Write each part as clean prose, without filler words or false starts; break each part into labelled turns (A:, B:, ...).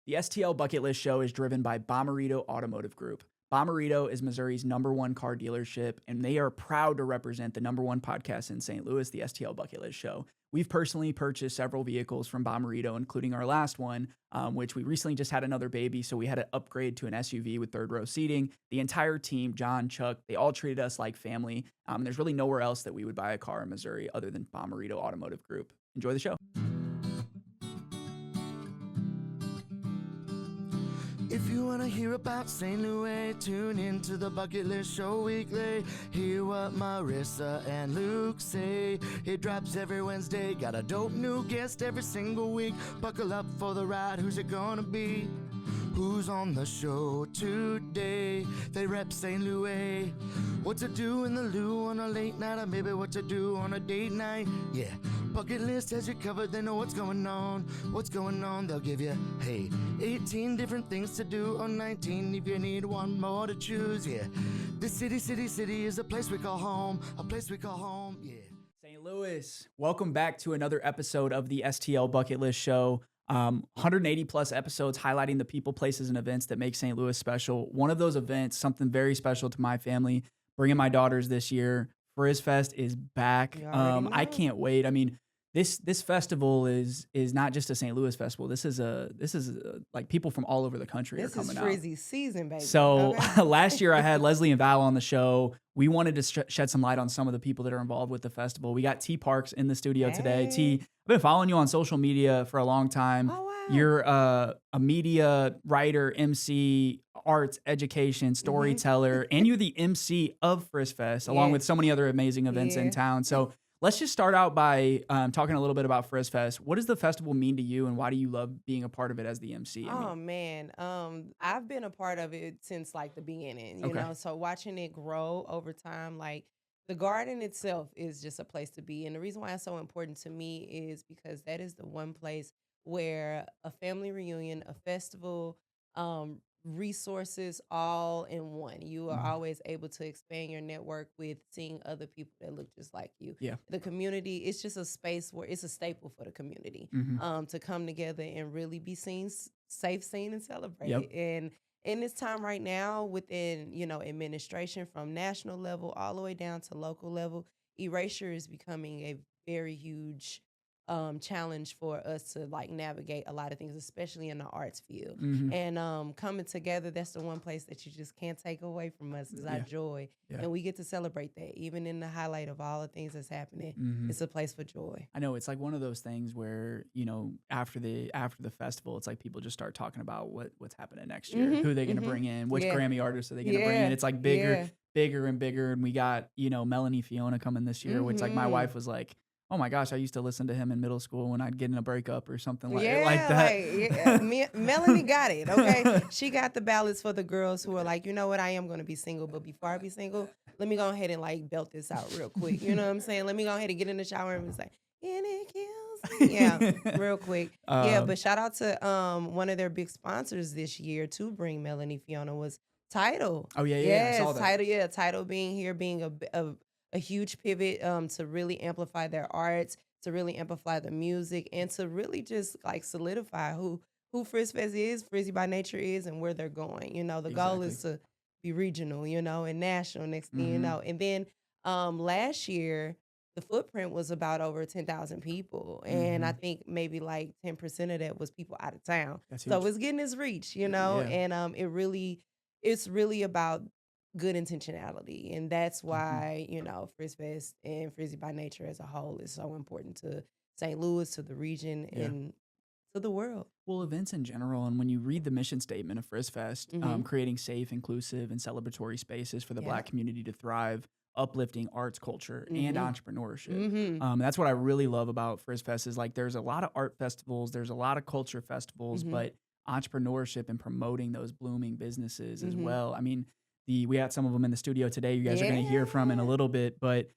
A: The STL Bucket List Show is driven by Bommarito Automotive Group. Bommarito is Missouri's #1 car dealership, and they are proud to represent the #1 podcast in St. Louis, the STL Bucket List Show. We've personally purchased several vehicles from Bommarito, including our last one, which we recently just had another baby, so we had to upgrade to an SUV with third row seating. The entire team, John, Chuck, they all treated us like family. There's really nowhere else that we would buy a car in Missouri other than Bommarito Automotive Group. Enjoy the show.
B: If you want to hear about St. Louis, tune into the Bucket List Show weekly. Hear what Marissa and Luke say. It drops every Wednesday. Got a dope new guest every single week. Buckle up for the ride. Who's it gonna be? Who's on the show today? They rep St. Louis. What to do in the loo on a late night, or maybe what to do on a date night. Yeah, Bucket List has you covered. They know what's going on. What's going on? They'll give you, hey, 18 different things to do, or 19 if you need one more to choose. Yeah, this city is a place we call home. A place we call home. Yeah.
A: St. Louis, welcome back to another episode of the STL Bucket List Show. 180 plus episodes highlighting the people, places, and events that make St. Louis special. One of those events, something very special to my family, bringing my daughters this year. Frizz Fest is back. I can't wait. I mean, this festival is not just a St. Louis festival. This is like people from all over the country are coming out.
C: This is Frizzy season, baby.
A: So
C: okay.
A: Last year I had Leslie and Val on the show. We wanted to shed some light on some of the people that are involved with the festival. We got T Parks in the studio today. T, I've been following you on social media for a long time.
C: Oh, wow.
A: You're a media writer, MC, arts, education, storyteller, and you're the MC of Frizz Fest, along with so many other amazing events in town. So let's just start out by talking a little bit about Frizz Fest. What does the festival mean to you, and why do you love being a part of it as the MC?
C: Man, I've been a part of it since like the beginning, you know, so watching it grow over time, like the garden itself is just a place to be. And the reason why it's so important to me is because that is the one place where a family reunion, a festival, resources all in one. You are always able to expand your network with seeing other people that look just like you. Yeah. The community, it's just a space where it's a staple for the community to come together and really be seen, safe, seen, and celebrated. And in this time right now within, you know, administration from national level all the way down to local level, erasure is becoming a very huge challenge for us to like navigate a lot of things, especially in the arts field. And coming together, that's the one place that you just can't take away from us is our joy. And we get to celebrate that even in the highlight of all the things that's happening. It's a place for joy.
A: I know it's like one of those things where, you know, after the festival, it's like people just start talking about what's happening next year, who they're going to bring in, which Grammy artists are they going to bring in. It's like bigger and bigger. And we got, you know, Melanie Fiona coming this year, which like my wife was like, oh my gosh, I used to listen to him in middle school when I'd get in a breakup or something like that.
C: Melanie got it, okay? She got the ballads for the girls who are like, you know what, I am going to be single, but before I be single, let me go ahead and like belt this out real quick. You know what I'm saying? Let me go ahead and get in the shower and be like, and it kills me. Yeah, real quick. But shout out to one of their big sponsors this year to bring Melanie Fiona was Tidal.
A: Oh, yeah, I saw that.
C: Tidal, Tidal being here, being a huge pivot to really amplify their arts, to really amplify the music, and to really just like solidify who Frizz Fest is, Frizzy by Nature is, and where they're going. You know, the goal is to be regional, you know, and national next thing you know. And then last year, the footprint was about over 10,000 people. And I think maybe like 10% of that was people out of town. So it's getting its reach, you know, and it's really about good intentionality, and that's why you know Frizz Fest and Frizzy by Nature as a whole is so important to St. Louis, to the region, and to the world.
A: Well, events in general, and when you read the mission statement of Frizz Fest, creating safe, inclusive, and celebratory spaces for the Black community to thrive, uplifting arts, culture, and entrepreneurship. That's what I really love about Frizz Fest is like there's a lot of art festivals, there's a lot of culture festivals, but entrepreneurship and promoting those blooming businesses as well. I mean, we had some of them in the studio today. You guys are going to hear from in a little bit, but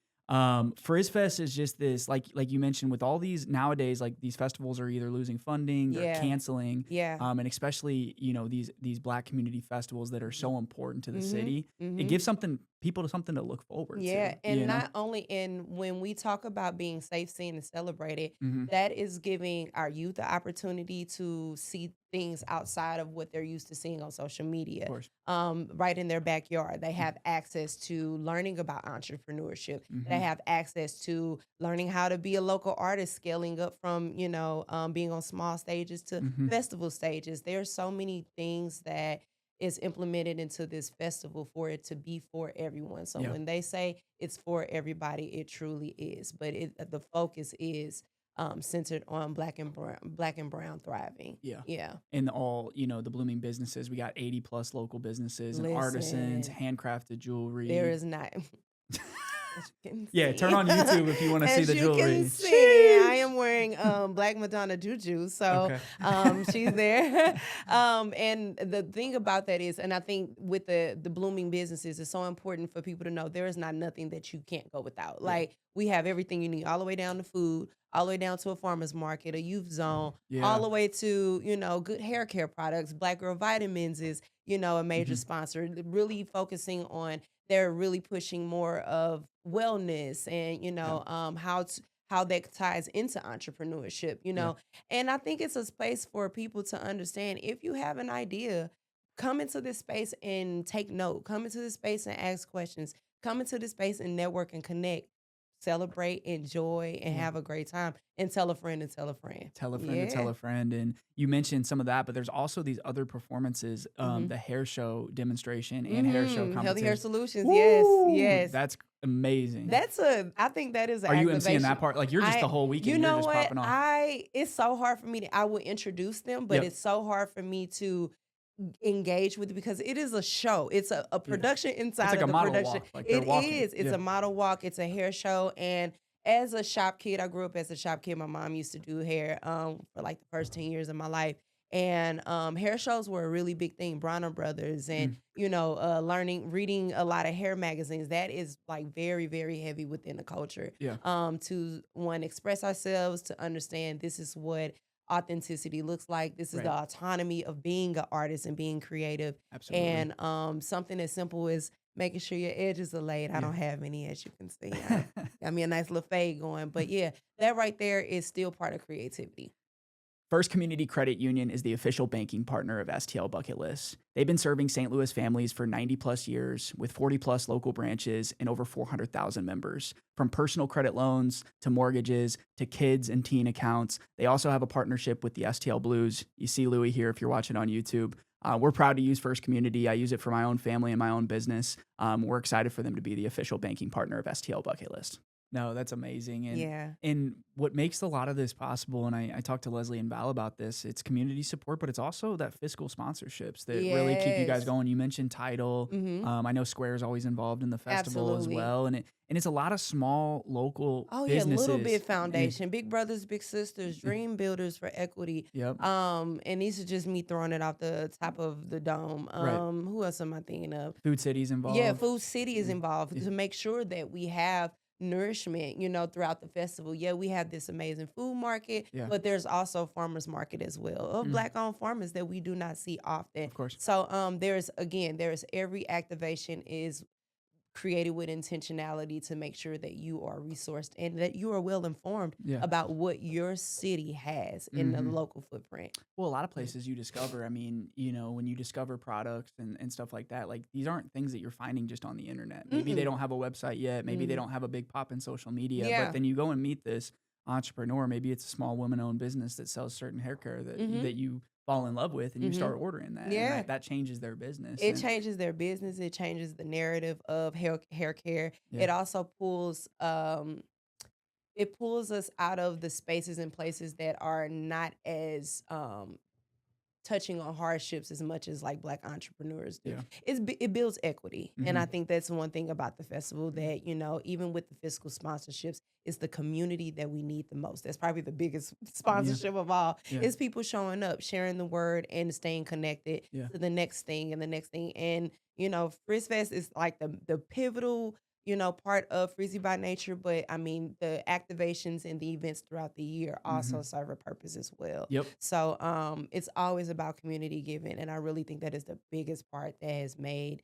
A: Frizz Fest is just this, like you mentioned, with all these nowadays, like these festivals are either losing funding or canceling. And especially, you know, these Black community festivals that are so important to the city. It gives something people something to look forward
C: Yeah,
A: to.
C: and not only when we talk about being safe, seen, and celebrated,
A: Mm-hmm.
C: that is giving our youth the opportunity to see things outside of what they're used to seeing on social media.
A: Of course.
C: Right in their backyard. They have access to learning about entrepreneurship.
A: Mm-hmm.
C: They have access to learning how to be a local artist, scaling up from, being on small stages to
A: Mm-hmm.
C: festival stages. There's so many things that is implemented into this festival for it to be for everyone. So when they say it's for everybody, it truly is. But the focus is centered on black and brown thriving. Yeah.
A: And all, the blooming businesses. We got 80 plus local businesses and artisans, handcrafted jewelry.
C: There is not.
A: Yeah, turn on YouTube if you want to see the jewelry.
C: As you can see, I am wearing Black Madonna Juju, so she's there. And the thing about that is, and I think with the blooming businesses, it's so important for people to know there is not nothing that you can't go without. Like, we have everything you need, all the way down to food, all the way down to a farmer's market, a youth zone, all the way to, good hair care products. Black Girl Vitamins is, a major sponsor, really focusing on, they're really pushing more of wellness and, how that ties into entrepreneurship, And I think it's a space for people to understand, if you have an idea, come into this space and take note. Come into this space and ask questions. Come into this space and network and connect. Celebrate, enjoy, and have a great time. And tell a friend and tell a friend.
A: Tell a friend to tell a friend. And you mentioned some of that, but there's also these other performances, the hair show demonstration and hair show competition.
C: Healthy Hair Solutions,
A: Woo!
C: yes.
A: That's amazing.
C: I think that is an
A: Are you
C: activation.
A: emceeing that part? Like, you're just the whole weekend,
C: you know
A: you're just
C: what?
A: popping off.
C: It's so hard for me I would introduce them, but it's so hard for me to engage with it because it is a show. It's a production inside
A: it's like
C: of the production.
A: Walk, like
C: it is. It's a model walk. It's a hair show. And as a shop kid, I grew up as a shop kid. My mom used to do hair for like the first 10 years of my life. And hair shows were a really big thing. Bronner Brothers and, reading a lot of hair magazines. That is like very, very heavy within the culture. To express ourselves, to understand this is what authenticity looks like. This is the autonomy of being an artist and being creative.
A: Absolutely.
C: And something as simple as making sure your edges are laid. I don't have any, as you can see. Got me a nice little fade going. But yeah, that right there is still part of creativity.
A: First Community Credit Union is the official banking partner of STL Bucket List. They've been serving St. Louis families for 90 plus years with 40 plus local branches and over 400,000 members. From personal credit loans to mortgages to kids and teen accounts, they also have a partnership with the STL Blues. You see Louie here if you're watching on YouTube. We're proud to use First Community. I use it for my own family and my own business. We're excited for them to be the official banking partner of STL Bucket List. No, that's amazing. And what makes a lot of this possible, and I talked to Leslie and Val about this, it's community support, but it's also that fiscal sponsorships that really keep you guys going. You mentioned Tidal. I know Square is always involved in the festival as well. And it's a lot of small local businesses.
C: Little Bit Foundation, Big Brothers, Big Sisters, Dream Builders for Equity. And these are just me throwing it off the top of the dome. Who else am I thinking of?
A: Food City's involved.
C: Yeah, Food City is involved to make sure that we have nourishment, throughout the festival. Yeah, we have this amazing food market, but there's also farmers market as well of Black-owned farmers that we do not see often.
A: Of course.
C: So there's every activation is created with intentionality to make sure that you are resourced and that you are well informed about what your city has in the local footprint.
A: Well, a lot of places you discover, when you discover products and stuff like that, like these aren't things that you're finding just on the internet. Maybe they don't have a website yet. Maybe they don't have a big pop in social media, but then you go and meet this entrepreneur. Maybe it's a small woman-owned business that sells certain hair care that you fall in love with and you start ordering that.
C: Yeah.
A: And that changes their business.
C: It changes their business. It changes the narrative of hair care. Yeah. It also pulls us out of the spaces and places that are not as touching on hardships as much as like Black entrepreneurs do. Yeah. It builds equity. And I think that's one thing about the festival that, even with the fiscal sponsorships, it's the community that we need the most. That's probably the biggest sponsorship of all. It's people showing up, sharing the word and staying connected to the next thing and the next thing. And, Frizz Fest is like the pivotal part of Frizzy by Nature, but I mean, the activations and the events throughout the year also serve a purpose as well.
A: Yep.
C: So it's always about community giving, and I really think that is the biggest part that has made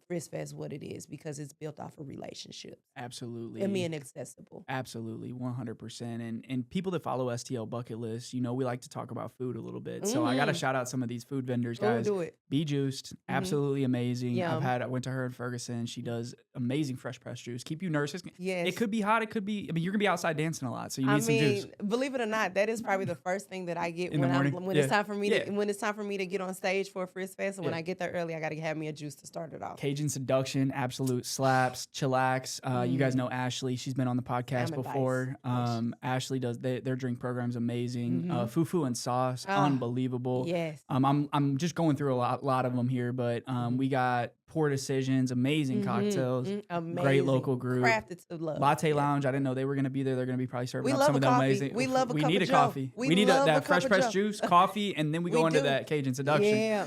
C: Frizz Fest what it is, because it's built off of relationships.
A: Absolutely.
C: And being accessible.
A: Absolutely, 100%. And people that follow STL Bucket List, we like to talk about food a little bit. So I got to shout out some of these food vendors, guys.
C: Do it.
A: Be Juiced, absolutely amazing.
C: Yum.
A: I went to her in Ferguson. She does amazing fresh pressed juice. Keep you nourished.
C: Yes.
A: It could be hot. It could be. I mean, you're gonna be outside dancing a lot, so you need some juice.
C: Believe it or not, that is probably the first thing that I get
A: In the morning?
C: when it's time for me to get on stage for a Frizz Fest. And when I get there early, I got to have me a juice to start it off.
A: Cajun Seduction, absolute slaps. Chillax. You guys know Ashley. She's been on the podcast before. Ashley does their drink program's amazing. Fufu and Sauce, unbelievable.
C: Yes.
A: I'm just going through a lot of them here, but we got Poor Decisions, amazing cocktails,
C: Amazing.
A: great local group.
C: Crafted to love.
A: Latte Lounge, I didn't know they were going to be there. They're going to be probably serving up
C: love
A: some
C: a
A: of them
C: coffee.
A: amazing.
C: We love a
A: We
C: cup
A: need
C: of
A: a
C: Joe.
A: coffee.
C: We
A: We need
C: love a
A: that
C: cup
A: fresh
C: of
A: pressed
C: Joe.
A: juice, coffee, and then we go into
C: do.
A: that Cajun Seduction.
C: Yeah,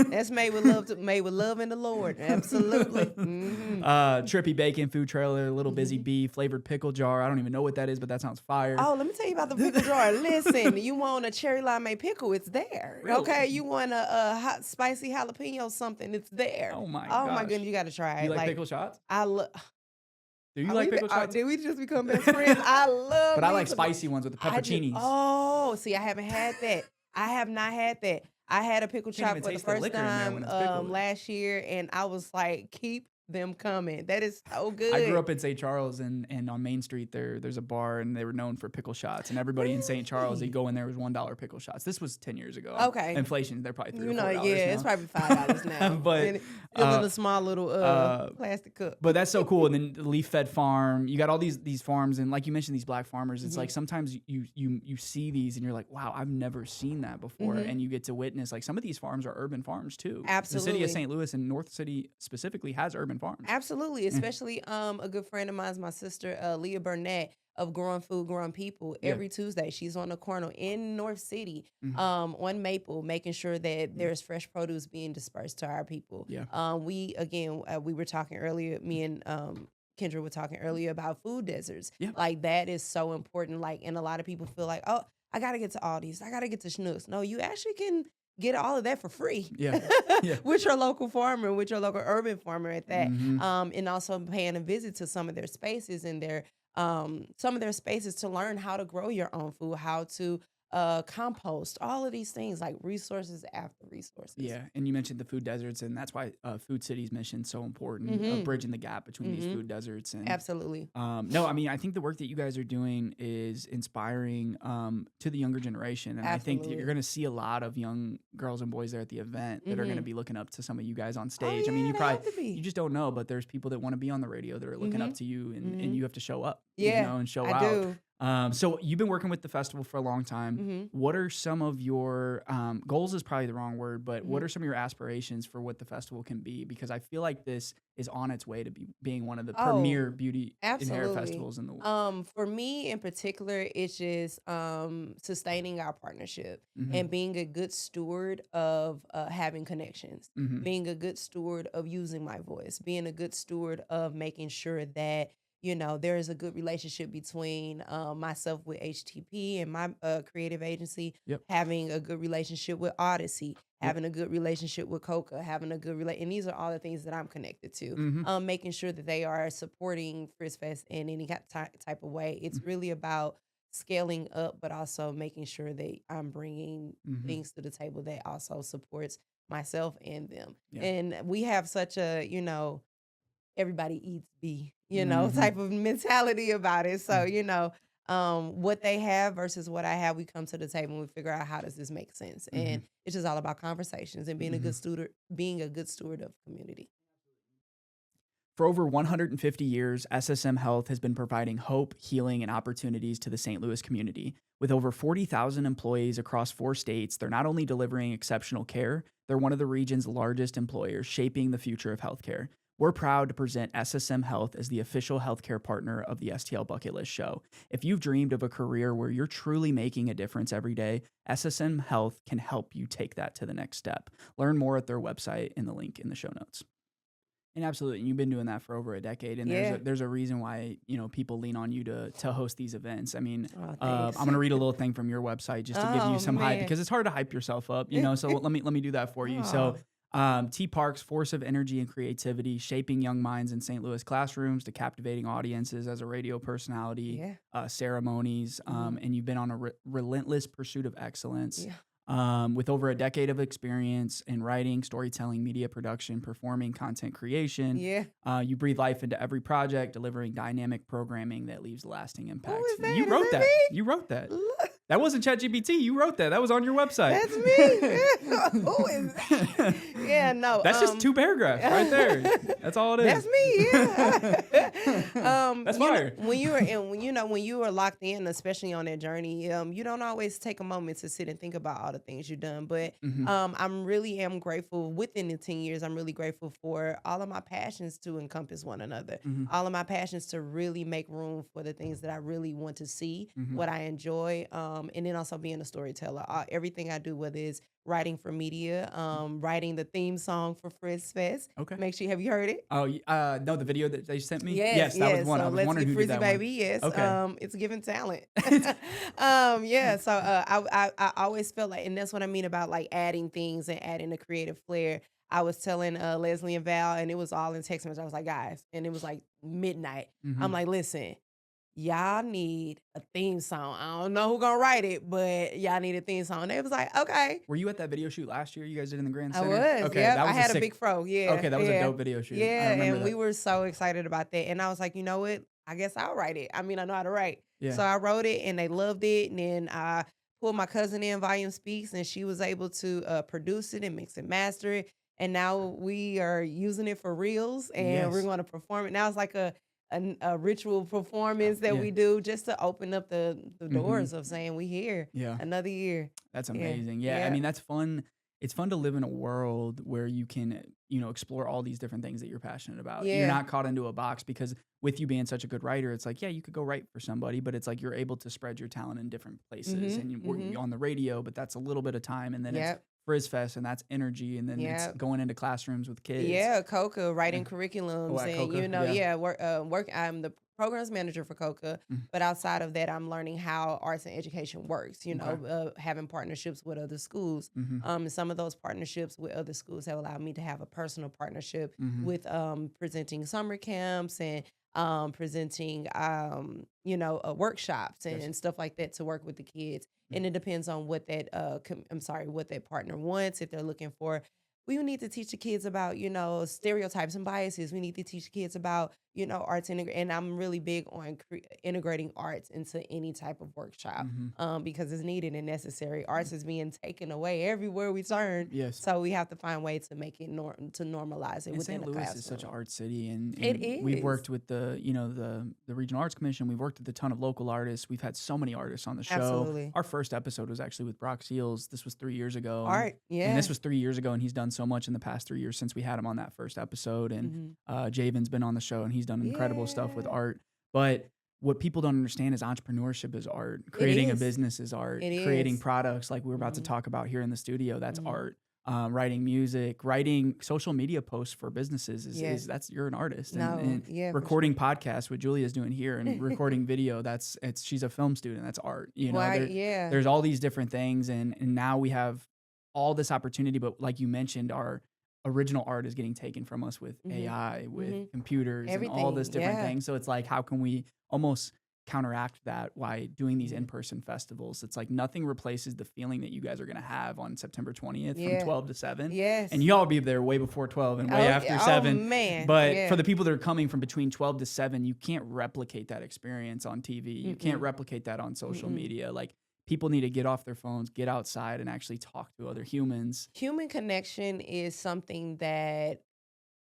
C: that's made with love in the Lord. Absolutely.
A: Trippy Bacon Food Trailer, Little Busy Bee, flavored pickle jar. I don't even know what that is, but that sounds fire.
C: Oh, let me tell you about the pickle jar. Listen, you want a cherry limeade pickle, it's there.
A: Really?
C: Okay, you want a hot spicy jalapeno something, it's there.
A: Oh my
C: Oh my
A: gosh.
C: goodness, you got to try it.
A: You like pickle shots?
C: I love.
A: Do you like pickle shots?
C: Did we just become best friends? I love.
A: But I
C: me
A: like
C: some-
A: spicy ones with the pepperoncinis.
C: Oh, see, I haven't had that. I have not had that. I had a pickle
A: Can't
C: chop
A: even
C: for the
A: taste the
C: first
A: liquor in there
C: time
A: when it's pickled.
C: last year, and I was like, keep them coming. That is so good.
A: I grew up in St. Charles, and on Main Street there's a bar, and they were known for pickle shots. And everybody in St. Charles, they'd go in there with $1 pickle shots. This was 10 years ago.
C: Okay.
A: Inflation, they're probably $3 or $4 now.
C: It's probably $5 now.
A: But,
C: And it's in a small little plastic cup.
A: But that's so cool. And then the Leaf Fed Farm, you got all these farms, and like you mentioned, these black farmers. It's like sometimes you see these, and you're like, wow, I've never seen that before. And you get to witness, like, some of these farms are urban farms too.
C: Absolutely.
A: The city of St. Louis and North City specifically has urban farms.
C: Absolutely. Especially a good friend of mine is my sister, Leah Burnett of Growing Food, Growing People. Every Tuesday, she's on the corner in North City on Maple, making sure that there's fresh produce being dispersed to our people.
A: Yeah.
C: We were talking earlier, me and Kendra were talking earlier about food deserts.
A: Yeah.
C: Like, that is so important. Like, and a lot of people feel like, oh, I got to get to Aldi's. I got to get to Schnucks. No, you actually can get all of that for free.
A: Yeah.
C: With your local farmer, with your local urban farmer at that. And also paying a visit to some of their spaces and their some of their spaces to learn how to grow your own food, how to compost, all of these things, like resources after resources.
A: Yeah, and you mentioned the food deserts, and that's why Food City's mission is so important, bridging the gap between these food deserts. And
C: Absolutely.
A: No, I mean, I think the work that you guys are doing is inspiring to the younger generation, and I think you're going to see a lot of young girls and boys there at the event that are going to be looking up to some of you guys on stage. I mean, you just don't know, but there's people that want to be on the radio that are looking up to you, and you have to show up, and show out.
C: Do.
A: So you've been working with the festival for a long time. What are some of your goals is probably the wrong word, but what are some of your aspirations for what the festival can be? Because I feel like this is on its way to being one of the premier beauty and hair festivals in the world.
C: For me in particular, it's just sustaining our partnership and being a good steward of having connections, being a good steward of using my voice, being a good steward of making sure that there is a good relationship between myself with HTP and my creative agency, having a good relationship with Odyssey, having a good relationship with Coca, having a good and these are all the things that I'm connected to. Making sure that they are supporting Frizz Fest in any type of way. It's really about scaling up, but also making sure that I'm bringing things to the table that also supports myself and them. And we have such a, everybody eats B, type of mentality about it. So, what they have versus what I have, we come to the table and we figure out how does this make sense. And it's just all about conversations and being a good steward of community.
A: For over 150 years, SSM Health has been providing hope, healing, and opportunities to the St. Louis community. With over 40,000 employees across 4 states, they're not only delivering exceptional care, they're one of the region's largest employers, shaping the future of healthcare. We're proud to present SSM Health as the official healthcare partner of the STL Bucket List Show. If you've dreamed of a career where you're truly making a difference every day, SSM Health can help you take that to the next step. Learn more at their website in the link in the show notes. And absolutely, and you've been doing that for over a decade, and there's a reason why people lean on you to host these events. I mean, I'm gonna read a little thing from your website just to give you some hype, because it's hard to hype yourself up, So let me do that for you. So, T Park's force of energy and creativity, shaping young minds in St. Louis classrooms to captivating audiences as a radio personality, ceremonies, and you've been on a relentless pursuit of excellence. With over a decade of experience in writing, storytelling, media production, performing, content creation. You breathe life into every project, delivering dynamic programming that leaves lasting impact.
C: Who is that?
A: You wrote that. Me? You wrote that. That wasn't ChatGPT. You wrote that. That was on your website.
C: That's me. Who is that? Yeah, no.
A: That's just 2 paragraphs right there. That's all it is.
C: That's me. Yeah.
A: That's fire.
C: When you are locked in, especially on that journey, you don't always take a moment to sit and think about all the things you've done. But I'm really am grateful. Within the 10 years, I'm really grateful for all of my passions to encompass one another. All of my passions to really make room for the things that I really want to see, what I enjoy. And then also being a storyteller. Everything I do, whether it's writing for media, writing the theme song for Frizz Fest.
A: Okay.
C: Make sure, have you heard it?
A: Oh, no, the video that they sent me?
C: Yes,
A: that was one.
C: So
A: I was
C: let's
A: wondering
C: get
A: who
C: Frizzy
A: did that
C: baby.
A: one.
C: Yes.
A: Okay.
C: It's giving talent. So I always felt like, and that's what I mean about like adding things and adding a creative flair. I was telling Leslie and Val, and it was all in text message. I was like, guys, and it was like midnight. I'm like, listen, y'all need a theme song. I don't know who's gonna write it, but y'all need a theme song. They was like, okay.
A: Were you at that video shoot last year? You guys did in the Grand Center?
C: I was.
A: Okay,
C: Yep.
A: that was
C: I had a big fro. Yeah.
A: Okay, that was a dope video shoot.
C: Yeah, and we were so excited about that. And I was like, you know what? I guess I'll write it. I mean, I know how to write.
A: Yeah.
C: So I wrote it, and they loved it. And then I pulled my cousin in, Volume Speaks, and she was able to produce it and mix and master it. And now we are using it for reels, and we're going to perform it. Now it's like a ritual performance that we do just to open up the doors of saying we here another year.
A: That's amazing. Yeah. I mean, that's fun. It's fun to live in a world where you can, explore all these different things that you're passionate about. You're not caught into a box, because with you being such a good writer, it's like, you could go write for somebody, but it's like you're able to spread your talent in different places. And you're on the radio, but that's a little bit of time. And then it's Frizz Fest, and that's energy, and then it's going into classrooms with kids.
C: Yeah, COCA, writing curriculums, and work. I'm the programs manager for COCA, but outside of that, I'm learning how arts and education works. Having partnerships with other schools. And some of those partnerships with other schools have allowed me to have a personal partnership with presenting summer camps and presenting workshops and stuff like that to work with the kids. And it depends on what that what that partner wants. If they're looking for, we need to teach the kids about stereotypes and biases. We need to teach kids about arts and I'm really big on integrating arts into any type of workshop because it's needed and necessary. Arts is being taken away everywhere we turn.
A: Yes.
C: So we have to find ways to make it to normalize it
A: and
C: within the classroom.
A: St. Louis is such an art city, and
C: it is.
A: We've worked with the Regional Arts Commission. We've worked with a ton of local artists. We've had so many artists on the show.
C: Absolutely.
A: Our first episode was actually with Brock Seals. This was 3 years ago.
C: Art,
A: And this was 3 years ago, and he's done so much in the past 3 years since we had him on that first episode. And Javen's been on the show, and he's done incredible stuff with art. But what people don't understand is entrepreneurship is art. Creating a business is art. Creating products like we're about to talk about here in the studio, that's art. Writing music, writing social media posts for businesses is that's you're an artist. Recording podcasts, what Julia's doing here, and recording video, she's a film student. That's art. There's all these different things, and now we have all this opportunity. But like you mentioned, our original art is getting taken from us with AI, with computers, and all this different things. So it's like, how can we almost counteract that by doing these in-person festivals? It's like nothing replaces the feeling that you guys are going to have on September 20th from 12 to 7.
C: Yes.
A: And y'all will be there way before 12 and way after 7.
C: Oh, man.
A: But for the people that are coming from between 12 to 7, you can't replicate that experience on TV. You can't replicate that on social media. Like, people need to get off their phones, get outside, and actually talk to other humans.
C: Human connection is something that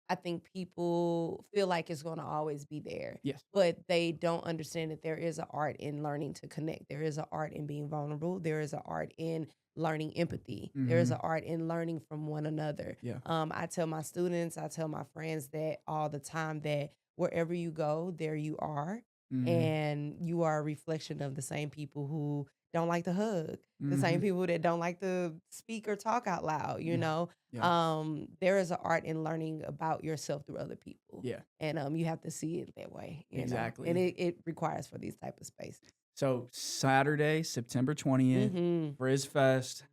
C: I think people feel like it's going to always be there.
A: Yes.
C: But they don't understand that there is an art in learning to connect. There is an art in being vulnerable. There is an art in learning empathy. There is an art in learning from one another.
A: Yeah.
C: I tell my students, I tell my friends that all the time, that wherever you go, there you are. And you are a reflection of the same people who don't like to hug, the same people that don't like to speak or talk out loud, you know.
A: Yeah.
C: There is an art in learning about yourself through other people.
A: Yeah.
C: And you have to see it that way, you
A: Exactly.
C: know. And it requires for these type of spaces.
A: So Saturday, September 20th, Frizz Fest,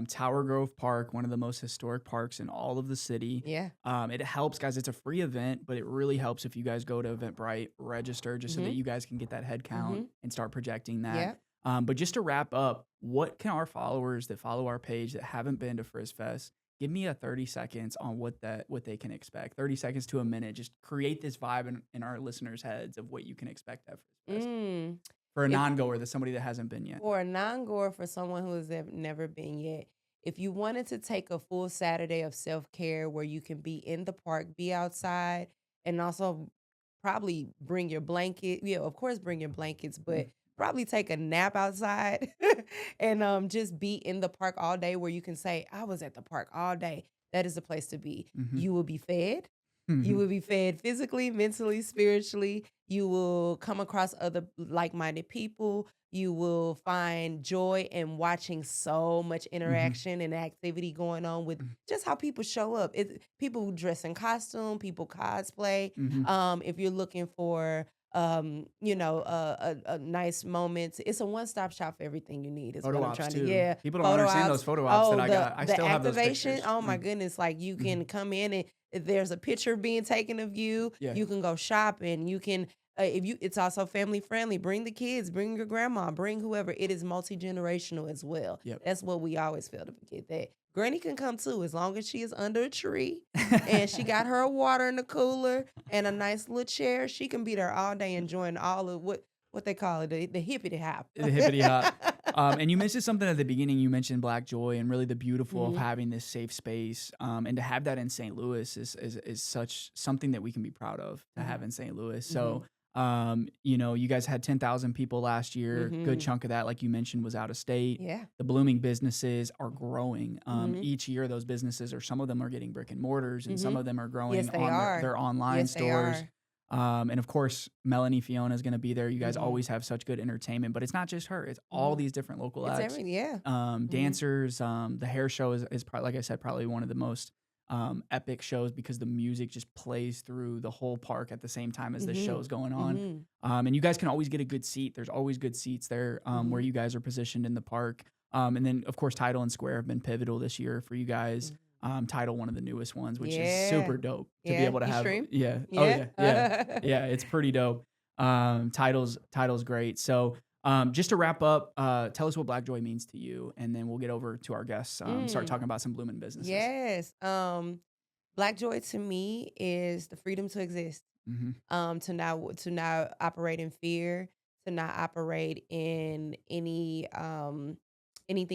A: Tower Grove Park, one of the most historic parks in all of the city.
C: Yeah.
A: It helps, guys. It's a free event, but it really helps if you guys go to Eventbrite, register, just so that you guys can get that head count and start projecting that. But just to wrap up, what can our followers that follow our page that haven't been to Frizz Fest, give me a 30 seconds on what they can expect. 30 seconds to a minute. Just create this vibe in our listeners' heads of what you can expect at Frizz Fest. For a non-goer, that's somebody that hasn't been yet.
C: For a non-goer, for someone who has never been yet, if you wanted to take a full Saturday of self-care where you can be in the park, be outside, and also probably bring your blanket. Yeah, of course, bring your blankets, but probably take a nap outside and just be in the park all day where you can say, I was at the park all day. That is the place to be. You will be fed. You will be fed physically, mentally, spiritually. You will come across other like-minded people. You will find joy in watching so much interaction and activity going on with just how people show up. People dress in costume, people cosplay. If you're looking for a nice moment. It's a one-stop shop for everything you need. Is
A: photo
C: what I'm
A: ops
C: trying
A: too.
C: to. Yeah,
A: People don't understand those photo ops that I got. I still have those pictures.
C: Oh my goodness! Like you can come in and there's a picture being taken of you.
A: Yeah.
C: You can go shopping. You can it's also family friendly. Bring the kids. Bring your grandma. Bring whoever. It is multi-generational as well.
A: Yep.
C: That's what we always fail to forget. That Granny can come too, as long as she is under a tree and she got her water in the cooler and a nice little chair. She can be there all day enjoying all of what they call it, the hippity hop.
A: The hippity hop. And you mentioned something at the beginning. You mentioned Black Joy and really the beautiful of having this safe space. And to have that in St. Louis is such something that we can be proud of to have in St. Louis. So, you guys had 10,000 people last year. Good chunk of that, like you mentioned, was out of state.
C: Yeah.
A: The blooming businesses are growing. Each year, those businesses, or some of them are getting brick and mortars, and some of them are growing on their online stores. And of course, Melanie Fiona is going to be there. You guys always have such good entertainment, but it's not just her. It's all these different local acts. Dancers. The hair show is probably, like I said, probably one of the most epic shows because the music just plays through the whole park at the same time as the show's going on. And you guys can always get a good seat. There's always good seats there where you guys are positioned in the park. And then, of course, Tidal and Square have been pivotal this year for you guys. Tidal, one of the newest ones, which is super dope to be able to have.
C: Stream?
A: Yeah. Oh yeah. Yeah. It's pretty dope. Tidal's great. So just to wrap up, tell us what Black Joy means to you, and then we'll get over to our guests. Start talking about some blooming businesses.
C: Yes. Black Joy to me is the freedom to exist. To not operate in fear, to not operate in anything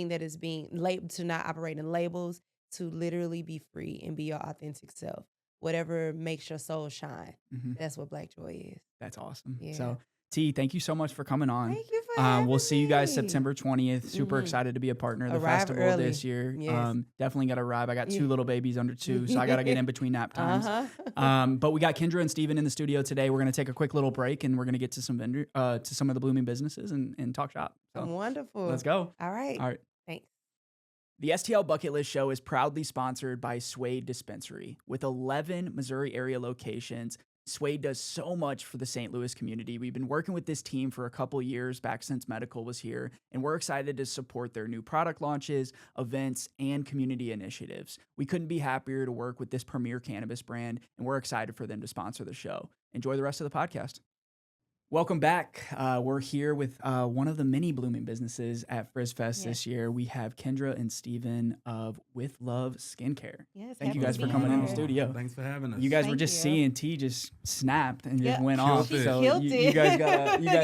C: that is being labeled, to not operate in labels, to literally be free and be your authentic self. Whatever makes your soul shine. That's what Black Joy is.
A: That's awesome.
C: Yeah.
A: So, T, thank you so much for coming on.
C: Thank you for having
A: We'll see you guys
C: me.
A: September 20th. Super excited to be a partner of the
C: Arrive
A: festival
C: early.
A: this year.
C: Yes.
A: Definitely got to arrive. I got 2 little babies under 2, so I got to get in between nap times. But we got Kendra and Steven in the studio today. We're going to take a quick little break, and we're going to get to some of the blooming businesses and talk shop. So
C: wonderful.
A: let's go.
C: All right. Thanks.
A: The STL Bucket List Show is proudly sponsored by Suede Dispensary. With 11 Missouri area locations, Suede does so much for the St. Louis community. We've been working with this team for a couple years back since medical was here, and we're excited to support their new product launches, events, and community initiatives. We couldn't be happier to work with this premier cannabis brand, and we're excited for them to sponsor the show. Enjoy the rest of the podcast. Welcome back. We're here with one of the many blooming businesses at Frizz Fest this year. We have Kendra and Steven of With Love Skincare.
C: Yes,
A: Thank you guys for coming in the studio.
D: Thanks for having us.
A: You guys were just seeing T just snapped and just went
D: Killed
A: off.
D: it.
A: So
C: Killed
A: you guys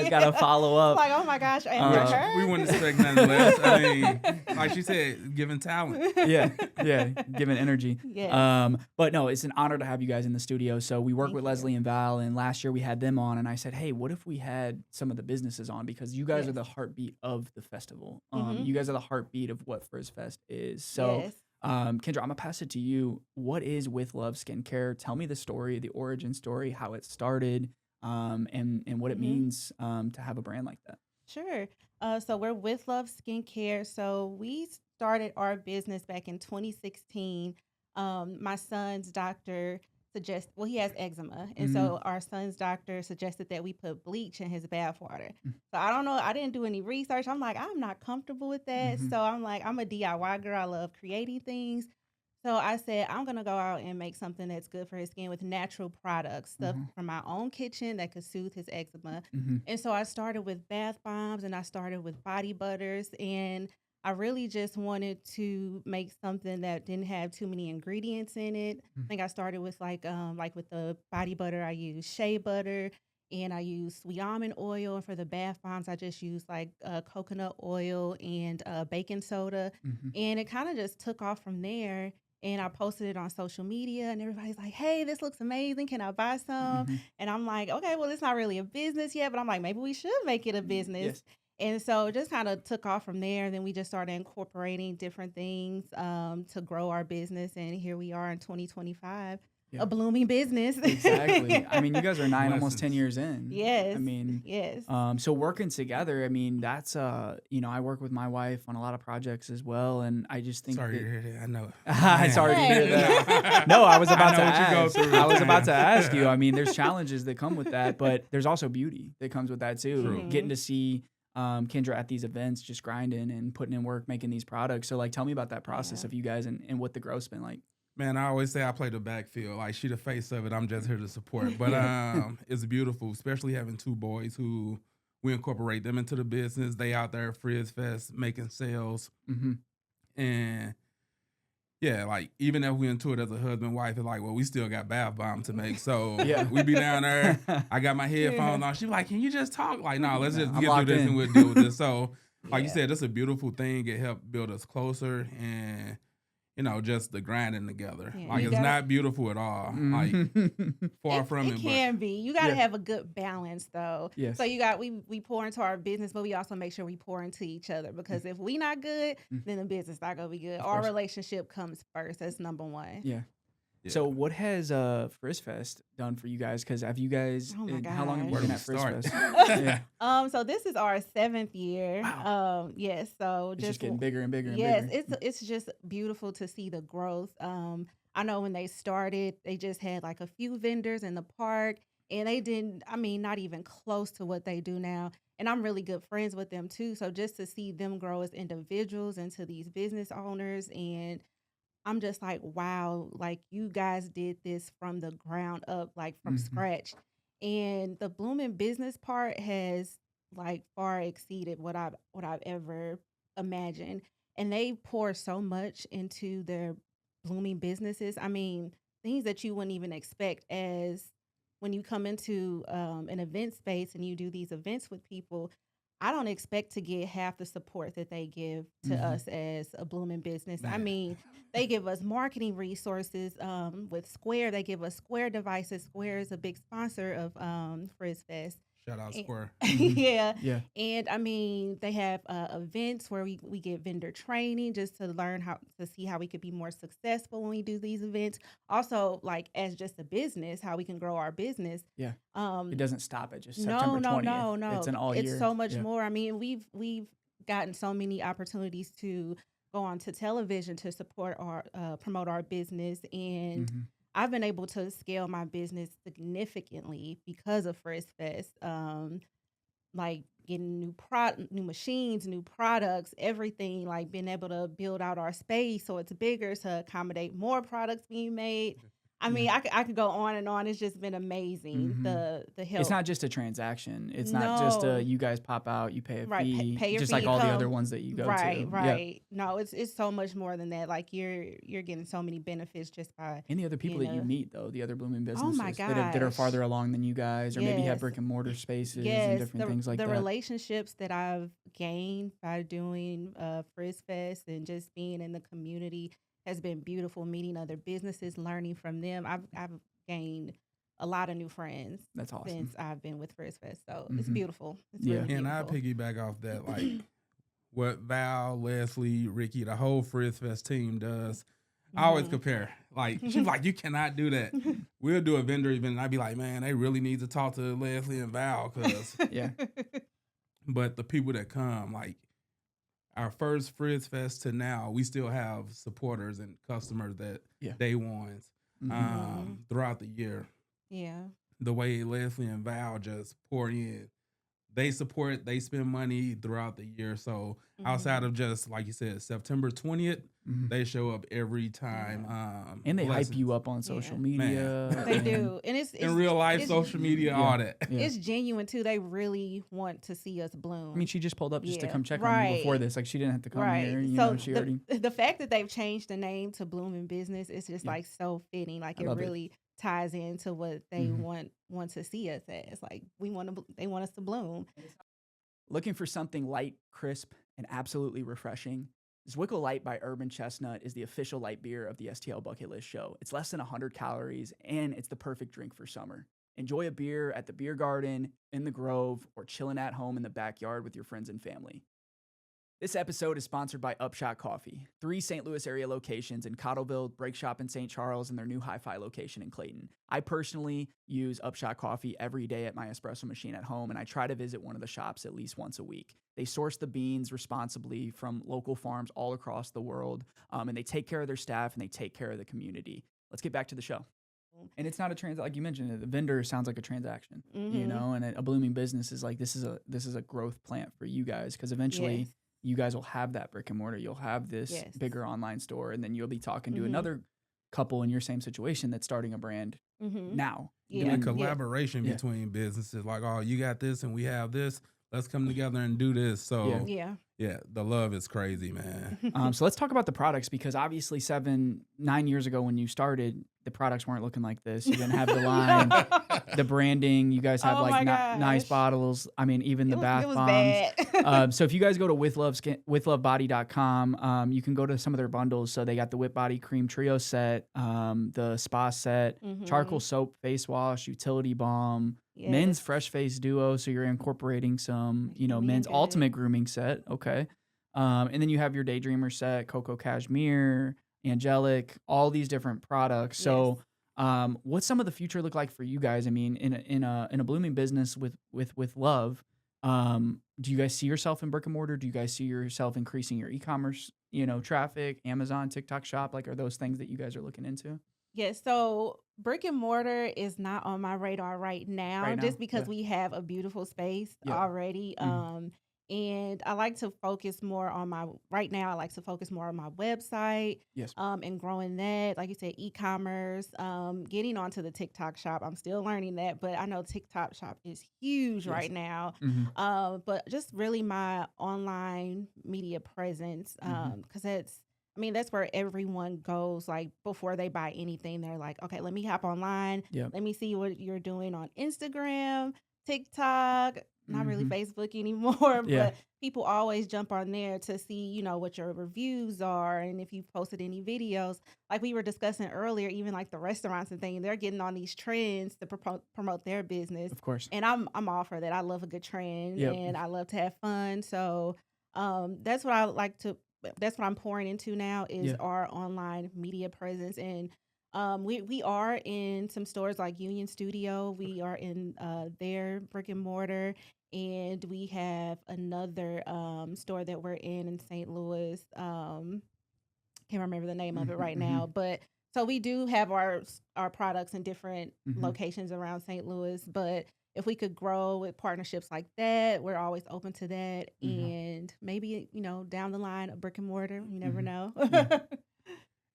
A: gotta follow up.
C: Like, oh my gosh, I
D: We wouldn't expect nothing less. I mean, like she said, giving talent.
A: yeah, giving energy.
C: Yes.
A: But no, it's an honor to have you guys in the studio. So we work with Leslie and Val, and last year we had them on, and I said, hey, what if we had some of the businesses on, because you guys are the heartbeat of the festival. You guys are the heartbeat of what Frizz Fest is. So, Kendra, I'm gonna pass it to you. What is With Love Skincare? Tell me the story, the origin story, how it started, and what it means to have a brand like that.
E: Sure. So we're With Love Skincare. So we started our business back in 2016. My son's doctor he has eczema. And
A: Mm-hmm.
E: so our son's doctor suggested that we put bleach in his bath water. So I don't know. I didn't do any research. I'm like, I'm not comfortable with that.
A: Mm-hmm.
E: So I'm like, I'm a DIY girl. I love creating things. So I said, I'm going to go out and make something that's good for his skin with natural products, stuff from my own kitchen that could soothe his eczema.
A: Mm-hmm.
E: And so I started with bath bombs and I started with body butters. And I really just wanted to make something that didn't have too many ingredients in it. I think I started with like with the body butter, I use shea butter and I use sweet almond oil. And for the bath bombs, I just use like coconut oil and baking soda.
A: Mm-hmm.
E: And it kind of just took off from there. And I posted it on social media and everybody's like, hey, this looks amazing. Can I buy some?
A: Mm-hmm.
E: And I'm like, okay, well, it's not really a business yet, but I'm like, maybe we should make it a business.
A: Yes.
E: And so it just kind of took off from there. Then we just started incorporating different things to grow our business. And here we are in 2025, a blooming business.
A: Exactly. I mean, you guys are 9,
D: Blessings.
A: almost 10 years in.
E: Yes.
A: I mean,
E: yes.
A: So working together, I mean, that's, I work with my wife on a lot of projects as well. And I just think
D: Sorry to hear that. I know.
A: Sorry to hear that. No, I was about to ask. I was about to ask you. I mean, there's challenges that come with that, but there's also beauty that comes with that too.
D: True.
A: Getting to see Kendra at these events, just grinding and putting in work, making these products. So like, tell me about that process of you guys and what the growth's been like.
D: Man, I always say I play the backfield. Like, she the face of it. I'm just here to support. But it's beautiful, especially having 2 boys who we incorporate them into the business. They out there at Frizz Fest making sales.
A: Mm-hmm.
D: And yeah, like, even if we into it as a husband and wife, it's like, well, we still got bath bomb to make. So we be down there. I got my headphones on. She be like, can you just talk? Like, no, let's just get through this and we'll deal with this. So, like you said, it's a beautiful thing. It helped build us closer and, just the grinding together.
E: Yeah,
D: like, it's not beautiful at all. Like, far from it.
E: It can be. You got to have a good balance, though.
A: Yes.
E: So we pour into our business, but we also make sure we pour into each other because if we not good, then the business not gonna be good. Our relationship comes first. That's number one.
A: Yeah. So what has Frizz Fest done for you guys? Because have you guys, how long have you been at Frizz Fest?
E: So this is our 7th year.
A: Wow.
E: Yes. So
A: It's just getting bigger and bigger and
E: bigger.
A: bigger.
E: It's just beautiful to see the growth. I know when they started, they just had like a few vendors in the park and they didn't, not even close to what they do now. And I'm really good friends with them too. So just to see them grow as individuals into these business owners, and I'm just like, wow, like you guys did this from the ground up, like from scratch. And the blooming business part has like far exceeded what I've ever imagined. And they pour so much into their blooming businesses. I mean, things that you wouldn't even expect as when you come into an event space and you do these events with people. I don't expect to get half the support that they give to us as a blooming business. I mean, they give us marketing resources with Square. They give us Square devices. Square is a big sponsor of Frizz Fest.
D: Shout out Square.
E: Yeah.
A: Yeah.
E: And they have events where we get vendor training just to learn how to see how we could be more successful when we do these events. Also, like as just a business, how we can grow our business.
A: Yeah. It doesn't stop at just September 20th.
E: No.
A: It's an all year.
E: It's so much more. I mean, we've gotten so many opportunities to go on to television to support our promote our business, and I've been able to scale my business significantly because of Frizz Fest. Like getting new machines, new products, everything, like being able to build out our space so it's bigger to accommodate more products being made. I mean, I could go on and on. It's just been amazing. The help.
A: It's not just a transaction. It's not just you guys pop out, you pay a fee,
E: pay your
A: just
E: fee,
A: like all the other ones that you go to.
E: Right. No, it's so much more than that. Like you're getting so many benefits just by
A: and the other people that you meet though, the other blooming businesses
E: oh my
A: that are farther along than you guys, or maybe have brick and mortar spaces and different things like that.
E: The relationships that I've gained by doing Frizz Fest and just being in the community has been beautiful, meeting other businesses, learning from them. I've gained a lot of new friends.
A: That's awesome.
E: Since I've been with Frizz Fest. So it's beautiful. It's
A: yeah.
E: really
D: And
E: beautiful.
D: I piggyback off that, like what Val, Leslie, Ricky, the whole Frizz Fest team does. I always compare. Like, she's like, you cannot do that. We'll do a vendor event, and I'd be like, man, they really need to talk to Leslie and Val because But the people that come, like our first Frizz Fest to now, we still have supporters and customers that day ones throughout the year.
E: Yeah.
D: The way Leslie and Val just pour in. They support, they spend money throughout the year. So outside of just, like you said, September 20th, they show up every time.
A: And they hype you up on social media.
E: Man. They do. And it's
D: in real life, social media, all that.
E: Yeah. It's genuine too. They really want to see us bloom.
A: I mean, she just pulled up just to come check on you before this. Like, she didn't have to come here. You know, she already...
E: the fact that they've changed the name to Bloom in Business is just like so fitting. Like, it really ties into what they want to see us as. Like, they want us to bloom.
A: Looking for something light, crisp, and absolutely refreshing? Zwickle Light by Urban Chestnut is the official light beer of the STL Bucket List Show. It's less than 100 calories, and it's the perfect drink for summer. Enjoy a beer at the beer garden, in the Grove, or chilling at home in the backyard with your friends and family. This episode is sponsored by Upshot Coffee. 3 St. Louis area locations in Cottleville, Break Shop in St. Charles, and their new Hi-Fi location in Clayton. I personally use Upshot Coffee every day at my espresso machine at home, and I try to visit one of the shops at least once a week. They source the beans responsibly from local farms all across the world, and they take care of their staff, and they take care of the community. Let's get back to the show. And it's not a like you mentioned, the vendor sounds like a transaction, you know, and a blooming business is like, this is a growth plant for you guys, because eventually you guys will have that brick and mortar. You'll have this bigger online store, and then you'll be talking to another couple in your same situation that's starting a brand now.
D: Doing collaboration between businesses. Like, oh, you got this and we have this. Let's come together and do this. So the love is crazy, man.
A: So let's talk about the products, because obviously 9 years ago when you started, the products weren't looking like this. You didn't have the line, the branding. You guys have nice bottles. I mean, even the bath bombs. So if you guys go to withlovebody.com, you can go to some of their bundles. So they got the Whip Body Cream Trio set, the Spa set, charcoal soap face wash, utility balm, men's fresh face duo. So you're incorporating some, men's ultimate grooming set. Okay. And then you have your Daydreamer set, Cocoa Cashmere, Angelic, all these different products. So what's some of the future look like for you guys? I mean, in a blooming business with love, do you guys see yourself in brick and mortar? Do you guys see yourself increasing your e-commerce, traffic, Amazon, TikTok shop? Like, are those things that you guys are looking into?
E: Yeah, so brick and mortar is not on my radar right now, just because we have a beautiful space already. And I like to focus more on my website, and growing that. Like you said, e-commerce, getting onto the TikTok shop. I'm still learning that, but I know TikTok shop is huge right now. But just really my online media presence, because that's where everyone goes. Like, before they buy anything, they're like, okay, let me hop online. Let me see what you're doing on Instagram, TikTok, not really Facebook anymore, but people always jump on there to see, what your reviews are, and if you've posted any videos. Like we were discussing earlier, even like the restaurants and things, they're getting on these trends to promote their business.
A: Of course.
E: And I'm all for that. I love a good trend, and I love to have fun. So that's what I'm pouring into now is our online media presence. And we are in some stores like Union Studio. We are in their brick and mortar, and we have another store that we're in St. Louis. Can't remember the name of it right now, but so we do have our products in different locations around St. Louis. But if we could grow with partnerships like that, we're always open to that. And maybe, down the line, a brick and mortar, you never know.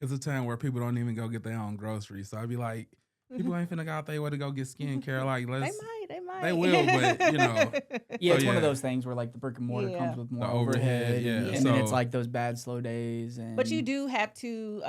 D: It's a time where people don't even go get their own groceries. So I'd be like, people ain't finna go out there to go get skincare. Like,
E: They might.
D: They will, but
A: it's one of those things where like the brick and mortar comes with more overhead, and then it's like those bad slow days.
E: But you do have to,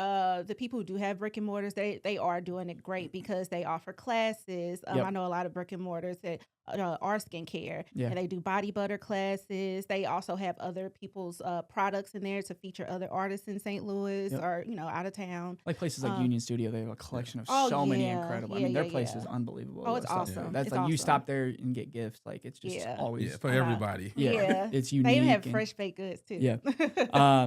E: the people who do have brick and mortars, they are doing it great because they offer classes. I know a lot of brick and mortars that are skincare, and they do body butter classes. They also have other people's products in there to feature other artists in St. Louis or out of town.
A: Like places like Union Studio, they have a collection of so many incredible. I mean, their place is unbelievable.
E: Oh, it's awesome.
A: That's
E: it's
A: like
E: awesome.
A: You stop there and get gifts. Like, it's just always
D: for everybody.
A: It's unique.
E: They even have fresh baked goods too.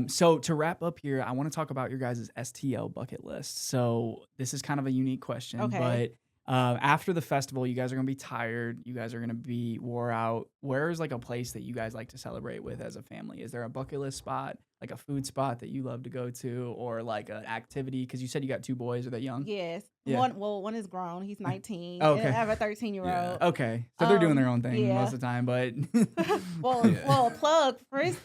A: So to wrap up here, I want to talk about your guys' STL bucket list. So this is kind of a unique question, but After the festival, you guys are gonna be tired. You guys are gonna be wore out. Where is like a place that you guys like to celebrate with as a family? Is there a bucket list spot, like a food spot that you love to go to, or like an activity? Because you said you got 2 boys. Are they young?
E: Yes.
A: Yeah.
E: One is grown. He's 19.
A: Oh, okay.
E: And I have a 13-year-old.
D: Yeah.
A: Okay, so they're doing their own thing
E: yeah.
A: most of the time, but
E: Well, plug Frizz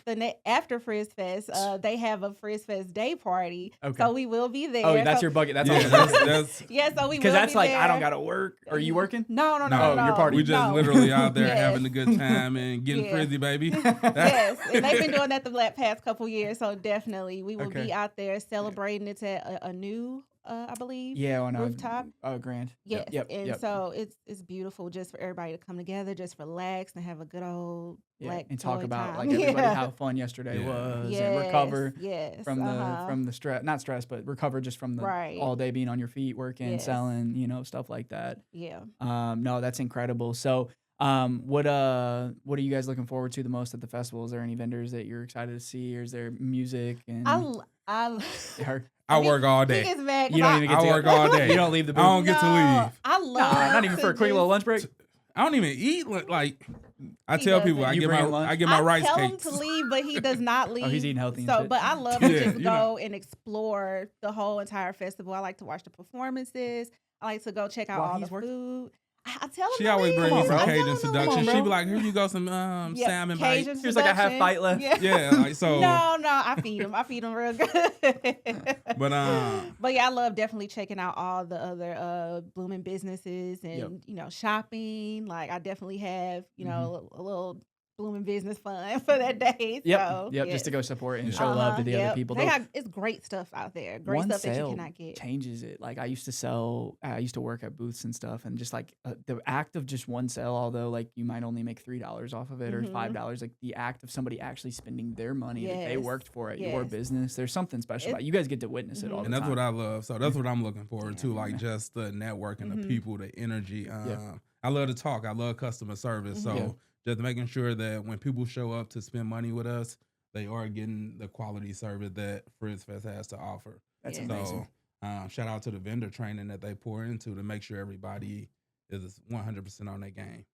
E: after Frizz Fest. They have a Frizz Fest day party.
A: Okay.
E: So we will be there.
A: oh, that's
E: so,
A: your bucket. That's
D: Yeah,
A: all.
D: that's
E: Yeah, so we will
A: Because that's
E: be
A: like
E: there.
A: I don't gotta work. Are you working?
E: No.
D: No,
A: you're partying.
D: we just
E: No.
D: literally out there
E: Yes.
D: having a good time and getting
E: Yeah.
D: frizzy, baby.
E: Yes, and they've been doing that the past couple years. So definitely, we will
A: Okay.
E: be out there celebrating. It's at a new, I believe.
A: Yeah, on
E: Rooftop.
A: Grand.
E: Yes,
A: Yep.
E: and so it's beautiful just for everybody to come together, just relax and have a good old black
A: and talk
E: joy
A: about
E: time.
A: like everybody
E: Yeah.
A: how fun yesterday
D: Yeah.
A: was
E: Yes,
A: and recover
E: yes,
A: from the stress, not stress, but recover just from the
E: Right.
A: all day being on your feet working,
E: Yes.
A: selling, stuff like that.
E: Yeah.
A: No, that's incredible. So, what are you guys looking forward to the most at the festival? Is there any vendors that you're excited to see, or is there music and her?
D: I work all
E: He
D: day.
E: gets mad 'cause
A: You don't even get
D: I
A: to
D: work all day.
A: You don't leave the booth.
D: I don't get to leave.
E: I
A: Nah,
E: love
A: not even for a quick little lunch break.
D: I don't even eat. Like I
E: He
D: tell people,
E: doesn't.
D: I
A: You
D: get
A: bring
D: my
A: lunch?
D: I get my rice
E: tell
D: cakes.
E: him to leave, but he does not leave.
A: Oh, he's eating healthy and
E: So,
A: shit.
E: but I love to
D: Yeah,
E: just
D: you
E: go
D: know.
E: and explore the whole entire festival. I like to watch the performances. I like to go check out
A: While
E: all the
A: he's working?
E: food. I tell him
D: She
E: to
D: always
E: leave.
D: bring me some
A: bro.
D: Cajun seduction.
A: bro.
D: She be like, "Here you go, some
E: Yeah,
D: salmon
E: Cajun
D: bites."
A: Here's like a half
E: seduction.
A: bite left.
E: Yeah.
D: Yeah, like so.
E: No, I feed him. I feed him real good.
D: But
E: yeah, I love definitely checking out all the other blooming businesses and shopping. Like I definitely have a little blooming business fund for that day.
A: Yep.
E: So,
A: Yep.
E: yes.
A: Just to go support and
D: Yeah.
A: show love to the other people.
E: They
A: Though.
E: got, it's great stuff out there. Great
A: One
E: stuff that you
A: sale
E: cannot get.
A: changes it. Like I used to work at booths and stuff, and just like the act of just one sale, although like you might only make $3 off of it or $5, like the act of somebody actually spending their money that they
E: Yes.
A: worked for at your
E: Yes.
A: business, there's something special about it. You guys get to witness it all the
D: and that's
A: time.
D: what I love. So that's what I'm looking forward to.
A: Yeah,
D: Like
A: man.
D: just the networking, the people, the energy.
A: Yeah.
D: I love to talk. I love customer service. So
A: Yeah.
D: just making sure that when people show up to spend money with us, they are getting the quality service that Frizz Fest has to offer.
A: That's
E: Yeah.
A: amazing.
D: So shout out to the vendor training that they pour into to make sure everybody is 100% on their game.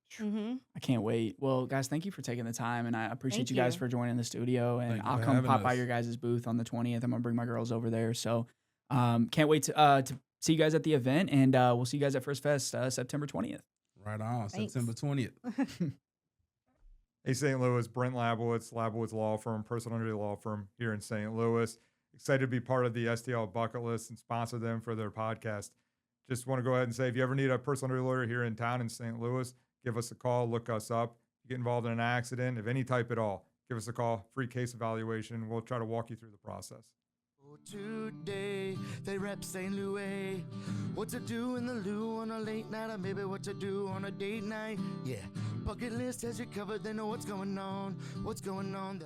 A: I can't wait. Well, guys, thank you for taking the time, and I appreciate
E: Thank
A: you guys
E: you.
A: for joining the studio. And
D: Thank you
A: I'll
D: for
A: come
D: having
A: pop by
D: us.
A: your guys' booth on the 20th. I'm gonna bring my girls over there. So, can't wait to see you guys at the event, and we'll see you guys at Frizz Fest September 20th.
D: Right on,
E: Thanks.
D: September 20th.
F: Hey, St. Louis, Brent Labowitz, Labowitz Law Firm, personal injury law firm here in St. Louis. Excited to be part of the STL Bucket List and sponsor them for their podcast. Just want to go ahead and say, if you ever need a personal injury lawyer here in town in St. Louis, give us a call, look us up. If you get involved in an accident of any type at all, give us a call, free case evaluation. We'll try to walk you through the process.
B: Today they rep St. Louis. What to do in the loo on a late night, or maybe what to do on a date night. Yeah, bucket list has you covered. They know what's going on. What's going on?